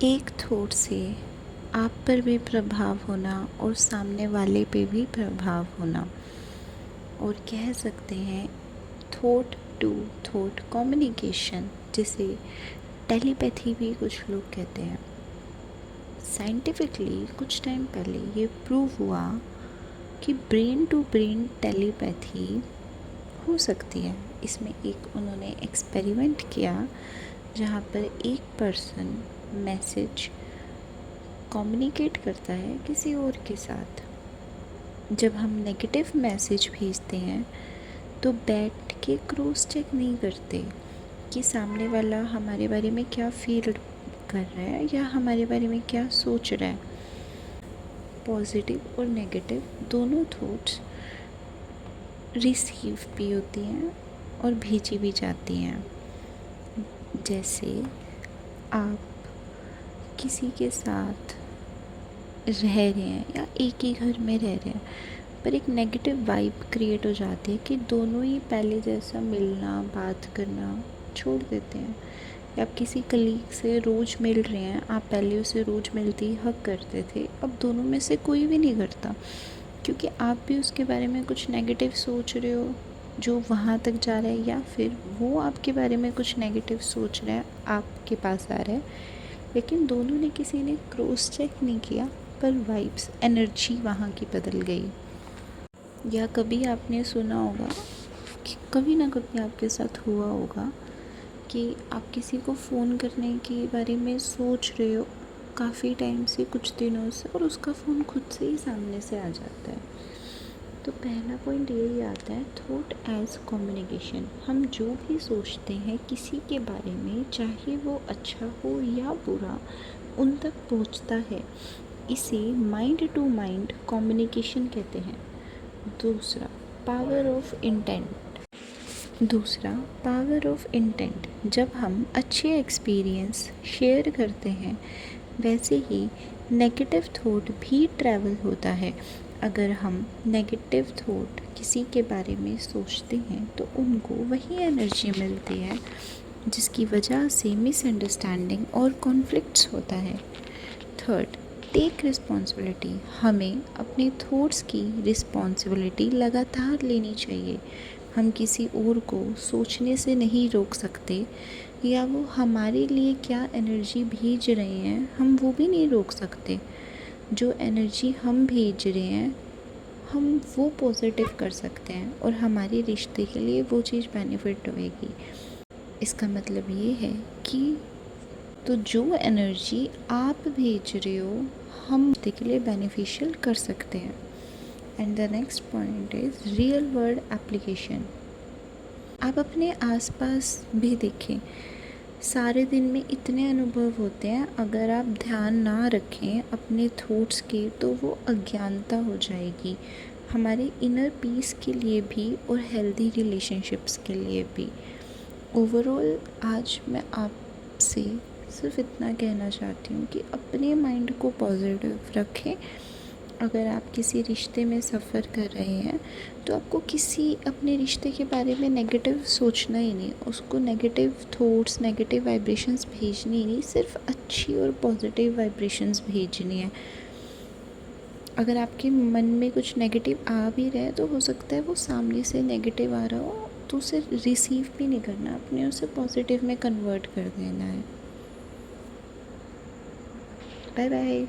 एक थॉट से आप पर भी प्रभाव होना और सामने वाले पे भी प्रभाव होना, और कह सकते हैं थॉट टू थॉट कम्युनिकेशन, जिसे टेलीपैथी भी कुछ लोग कहते हैं। साइंटिफिकली कुछ टाइम पहले ये प्रूव हुआ कि ब्रेन टू ब्रेन टेलीपैथी हो सकती है। इसमें एक उन्होंने एक्सपेरिमेंट किया जहाँ पर एक पर्सन मैसेज कम्युनिकेट करता है किसी और के साथ। जब हम नेगेटिव मैसेज भेजते हैं तो बैठ के क्रॉस चेक नहीं करते कि सामने वाला हमारे बारे में क्या फील कर रहा है या हमारे बारे में क्या सोच रहा है। पॉजिटिव और नेगेटिव दोनों थॉट्स रिसीव भी होती हैं और भेजी भी जाती हैं। जैसे आप किसी के साथ रह रहे हैं या एक ही घर में रह रहे हैं, पर एक नेगेटिव वाइब क्रिएट हो जाती है कि दोनों ही पहले जैसा मिलना बात करना छोड़ देते हैं। या आप किसी कलीग से रोज़ मिल रहे हैं, आप पहले उसे रोज़ मिलते ही हक करते थे, अब दोनों में से कोई भी नहीं करता, क्योंकि आप भी उसके बारे में कुछ नेगेटिव सोच रहे हो जो वहाँ तक जा रहा है, या फिर वो आपके बारे में कुछ नेगेटिव सोच रहा है आपके पास आ रहा है, लेकिन दोनों ने किसी ने क्रॉस चेक नहीं किया, पर वाइब्स एनर्जी वहाँ की बदल गई। या कभी आपने सुना होगा कि कभी ना कभी आपके साथ हुआ होगा कि आप किसी को फ़ोन करने के बारे में सोच रहे हो काफ़ी टाइम से, कुछ दिनों से, और उसका फ़ोन खुद से ही सामने से आ जाता है। तो पहला पॉइंट यही आता है, थॉट एज कम्युनिकेशन। हम जो भी सोचते हैं किसी के बारे में, चाहे वो अच्छा हो या बुरा, उन तक पहुंचता है। इसे माइंड टू माइंड कम्युनिकेशन कहते हैं। दूसरा, पावर ऑफ इंटेंट। जब हम अच्छे एक्सपीरियंस शेयर करते हैं, वैसे ही नेगेटिव थॉट भी ट्रैवल होता है। अगर हम नेगेटिव थॉट किसी के बारे में सोचते हैं तो उनको वही एनर्जी मिलती है, जिसकी वजह से मिसअंडरस्टैंडिंग और कॉन्फ्लिक्ट्स होता है। Third, take responsibility. हमें अपने थॉट्स की रिस्पॉन्सिबिलिटी लगातार लेनी चाहिए। हम किसी और को सोचने से नहीं रोक सकते, या वो हमारे लिए क्या एनर्जी भेज रहे हैं हम वो भी नहीं रोक सकते। जो एनर्जी हम भेज रहे हैं हम वो पॉजिटिव कर सकते हैं, और हमारे रिश्ते के लिए वो चीज़ बेनिफिट होएगी। इसका मतलब ये है कि तो जो एनर्जी आप भेज रहे हो हम रिश्ते के लिए बेनिफिशियल कर सकते हैं। And the next point is real world application. आप अपने आसपास भी देखें, सारे दिन में इतने अनुभव होते हैं, अगर आप ध्यान ना रखें अपने थॉट्स के तो वो अज्ञानता हो जाएगी, हमारे इनर पीस के लिए भी और हेल्दी रिलेशनशिप्स के लिए भी। ओवरऑल आज मैं आपसे सिर्फ इतना कहना चाहती हूँ कि अपने माइंड को पॉजिटिव रखें। अगर आप किसी रिश्ते में सफ़र कर रहे हैं तो आपको किसी अपने रिश्ते के बारे में नेगेटिव सोचना ही नहीं, उसको नेगेटिव थॉट्स नेगेटिव वाइब्रेशंस भेजनी ही नहीं, सिर्फ अच्छी और पॉजिटिव वाइब्रेशंस भेजनी है। अगर आपके मन में कुछ नेगेटिव आ भी रहा है तो हो सकता है वो सामने से नेगेटिव आ रहा हो, तो उसे रिसीव भी नहीं करना, अपने उसे पॉजिटिव में कन्वर्ट कर देना है। Bye bye.